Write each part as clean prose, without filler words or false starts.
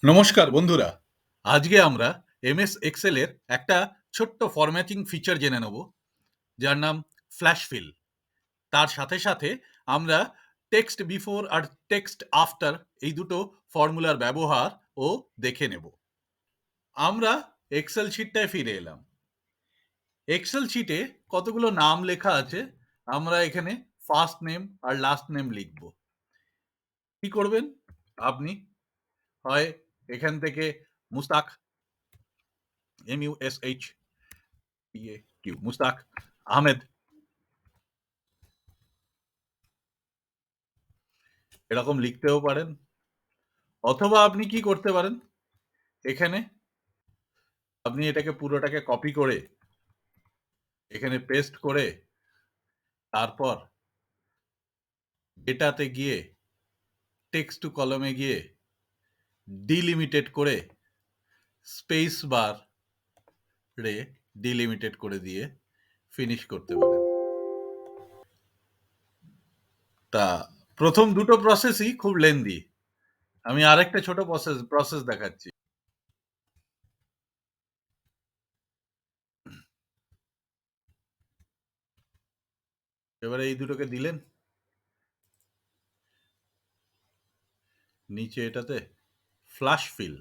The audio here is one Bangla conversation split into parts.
নমস্কার বন্ধুরা, আজকে আমরা এমএস এক্সেল এর একটা ছোট্ট ফরম্যাটিং ফিচার জেনে নেব, যার নাম ফ্ল্যাশ ফিল। তার সাথে সাথে আমরা টেক্সট বিফোর আর টেক্সট আফটার এই দুটো ফর্মুলার ব্যবহার ও দেখে নেব। আমরা এক্সেল শিটটায় ফিরে এলাম। এক্সেল শিটে কতগুলো নাম লেখা আছে, আমরা এখানে ফার্স্ট নেম আর লাস্ট নেম লিখব। কি করবেন আপনি? হয় এখান থেকে মুস্তাক, মুস্তাক আহমেদ এরকম লিখতেও পারেন, অথবা আপনি কি করতে পারেন, এখানে আপনি এটাকে পুরোটাকে কপি করে এখানে পেস্ট করে তারপর ডেটাতে গিয়ে টেক্সট টু কলমে গিয়ে ডিলিমিটেড করে স্পেস বার রে ডিলিমিটেড করে দিয়ে ফিনিশ করতে পারেন। তা প্রথম দুটো প্রসেসই খুব লেন্দি। আমি আরেকটা ছোট প্রসেস দেখাচ্ছি। এবারে এই দুটোকে দিলেন, নিচে এটাতে ফ্ল্যাশ ফিল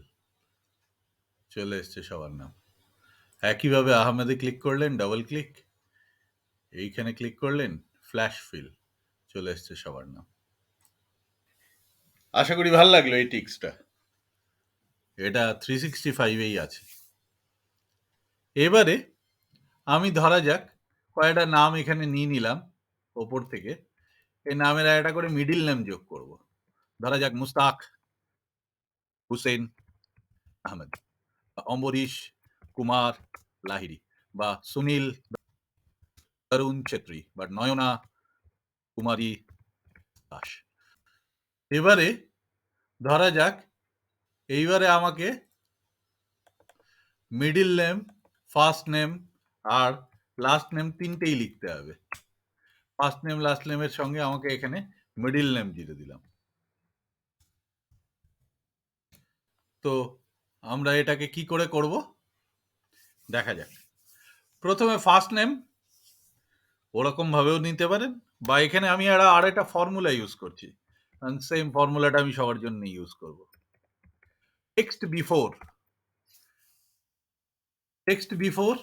চলে এসছে সবার নাম। একইভাবে আহমেদে ক্লিক করলেন, ডাবল ক্লিক, এইখানে ক্লিক করলেন, ফ্ল্যাশ ফিল চলে এসছে সবার নাম। আশা করি ভালো লাগলো এই টিক্সটা। এটা 365-এই আছে। এবারে আমি ধরা যাক কয়েকটা নাম এখানে নিয়ে নিলাম ওপর থেকে। এই নামের একটা করে মিডিল নেম যোগ করব। ধরা যাক মুস্তাক হুসেন আহমেদ, অম্বরীশ কুমার লাহিড়ী, বা সুনীল তরুণ ছেত্রী, বা নয়না কুমারী দাস। এবারে ধরা যাক এইবারে আমাকে মিডিল নেম, ফার্স্ট নেম আর লাস্ট নেম তিনটেই লিখতে হবে। ফার্স্ট নেম লাস্ট নেমের সঙ্গে আমাকে এখানে মিডিল নেম দিয়ে দিলাম। তো আমরা এটাকে কি করে করব দেখা যাক। প্রথমে ফার্স্ট নেম ওরকম ভাবেও নিতে পারেন, বা এখানে আমি আর একটা ফর্মুলা ইউজ করছি, সেম ফর্মুলাটা আমি সবার জন্য ইউজ করব। টেক্সট বিফোর, টেক্সট বিফোর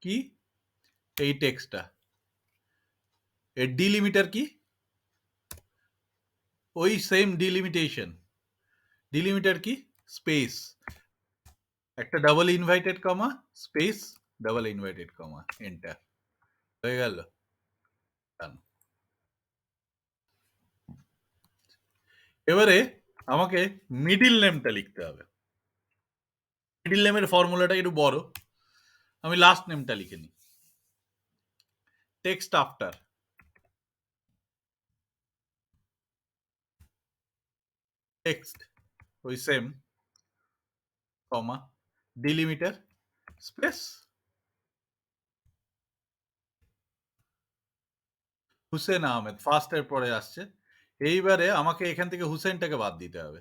কি? এই টেক্সটটা, এর ডিলিমিটার কি? ওই সেম ডিলিমিটেশন। ডিলিমিটার কি? স্পেস, একটা double inverted comma, space, double inverted comma, enter. হয়ে গেল। এবারে আমাকে মিডিল নেমটা লিখতে হবে। মিডিল নেমের ফর্মুলাটা একটু বড়, আমি লাস্ট নেমটা লিখে নিই। টেক্সট আফটার, টেক্সট ওই সেম কমা, ডিলিমিটার, স্পেস, হুসেন আহমেদ ফার্স্টের পরে আসছে। এইবারে আমাকে এখান থেকে হুসেনটাকে বাদ দিতে হবে।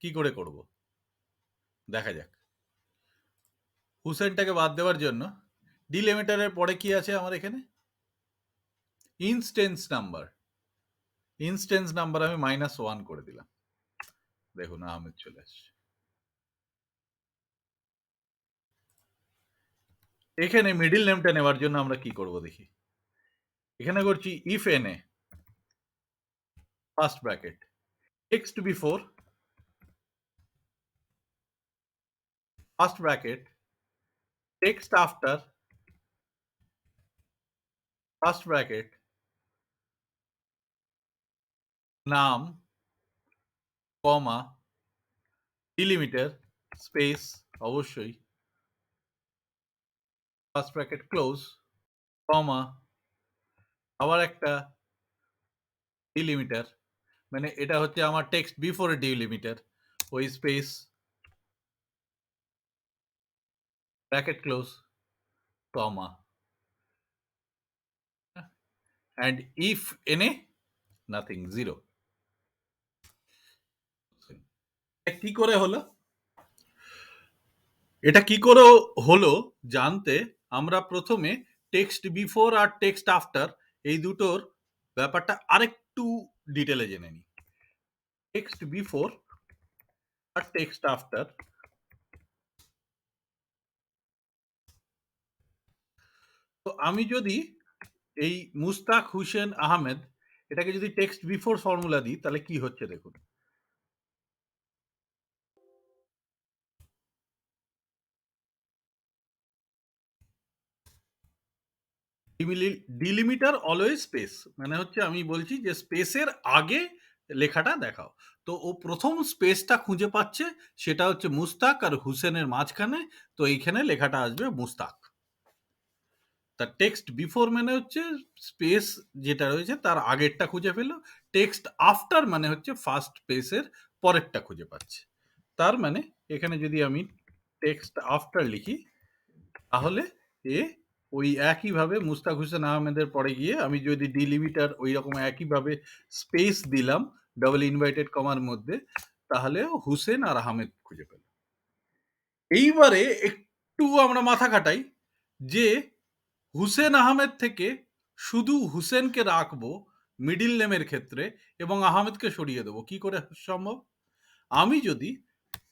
কি করে করব দেখা যাক। হুসেনটাকে বাদ দেওয়ার জন্য ডিলিমিটারের পরে কি আছে আমার এখানে? Instance number. ইনস্টেন্স নাম্বার আমি -1 করে দিলাম। দেখুন আহমেদ চলে আসছে। এখানে মিডিল নেমটা নেওয়ার জন্য আমরা কি করব দেখি। এখানে করছি ইফ এনে first bracket text before first bracket text after first bracket নাম কমা ডিলিমিটার স্পেস অবশ্যই ফার্স্ট ব্র্যাকেট ক্লোজ কমা আবার একটা ডিলিমিটার, মানে এটা হচ্ছে আমার টেক্সট বিফোর ডিলিমিটার, ওই space bracket close comma and if any nothing 0। কি করে হলো? এটা কি করে হলো জানতে আমরা প্রথমে টেক্সট বিফোর আর টেক্সট আফটার এই দুটোর ব্যাপারটা আরেকটু ডিটেলে জেনে নিই। টেক্সট বিফোর আর টেক্সট আফটার, তো আমি যদি এই মুস্তাক হুসেন আহমেদ এটাকে যদি টেক্সট বিফোর ফর্মুলা দিই তাহলে কি হচ্ছে দেখুন। ডিলিমিটার অলওয়েজ স্পেস, মানে হচ্ছে আমি বলছি যে স্পেসের আগে লেখাটা দেখাও। তো ও প্রথম স্পেসটা খুঁজে পাচ্ছে, সেটা হচ্ছে মুস্তাক আর হুসেনের মাঝখানে। তো এইখানে লেখাটা আসবে মুস্তাক। তার টেক্সট বিফোর মানে হচ্ছে স্পেস যেটা রয়েছে তার আগেরটা খুঁজে পেলো। টেক্সট আফটার মানে হচ্ছে ফার্স্ট স্পেসের পরেরটা খুঁজে পাচ্ছে। তার মানে এখানে যদি আমি টেক্সট আফটার লিখি তাহলে এ ওই একইভাবে মুস্তাক হোসেন আহমেদের পরে গিয়ে আমি যদি ডিলিমিটার ওই রকম একইভাবে স্পেস দিলাম ডাবল ইনভাইটেড কমার মধ্যে, তাহলে হুসেন আর আহমেদ খুঁজে পেল। এইবারে একটু আমরা মাথা খাটাই যে হুসেন আহমেদ থেকে শুধু হুসেনকে রাখবো মিডিল নেমের ক্ষেত্রে এবং আহমেদকে সরিয়ে দেবো, কি করে সম্ভব? আমি যদি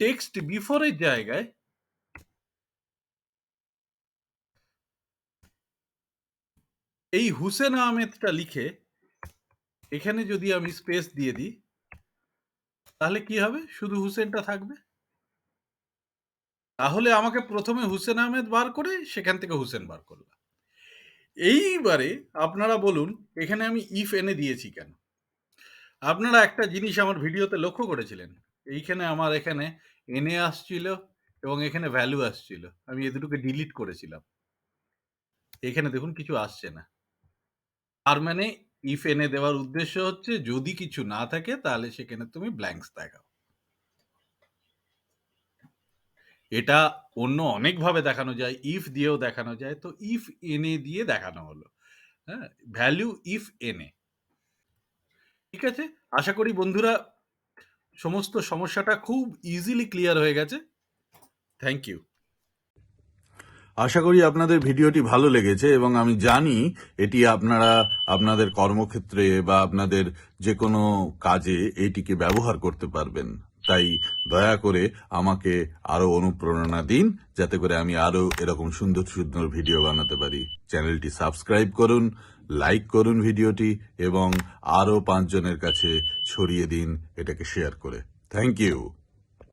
টেক্সট বিফোরের জায়গায় এই হুসেন আহমেদটা লিখে এখানে যদি আমি স্পেস দিয়ে দিই তাহলে কি হবে? শুধু হুসেনটা থাকবে। তাহলে আমাকে প্রথমে হুসেন আহমেদ বার করে সেখান থেকে হুসেন বার করলাম। এইবারে আপনারা বলুন এখানে আমি ইফ এনে দিয়েছি কেন? আপনারা একটা জিনিস আমার ভিডিওতে লক্ষ্য করেছিলেন, এইখানে আমার এখানে এনে আসছিল এবং এখানে ভ্যালু আসছিল। আমি এ দুটোকে ডিলিট করেছিলাম। এখানে দেখুন কিছু আসছে না। তার মানে ইফ এনে দেওয়ার উদ্দেশ্য হচ্ছে যদি কিছু না থাকে তাহলে সেখানে তুমি ব্ল্যাঙ্কস দেখাও। এটা অন্য অনেকভাবে দেখানো যায়, ইফ দিয়েও দেখানো যায়। তো ইফ এনে দিয়ে দেখানো হলো। হ্যাঁ, ভ্যালু ইফ এনে। ঠিক আছে, আশা করি বন্ধুরা সমস্ত সমস্যাটা খুব ইজিলি ক্লিয়ার হয়ে গেছে। Thank you. আশা করি আপনাদের ভিডিওটি ভালো লেগেছে এবং আমি জানি এটি আপনারা আপনাদের কর্মক্ষেত্রে বা আপনাদের যে কোনো কাজে এটিকে ব্যবহার করতে পারবেন। তাই দয়া করে আমাকে আরো অনুপ্রেরণা দিন যাতে করে আমি আরো এরকম সুন্দর সুন্দর ভিডিও বানাতে পারি। চ্যানেলটি সাবস্ক্রাইব করুন, লাইক করুন ভিডিওটি এবং আরো 5 জনের কাছে ছড়িয়ে দিন এটাকে শেয়ার করে। Thank you.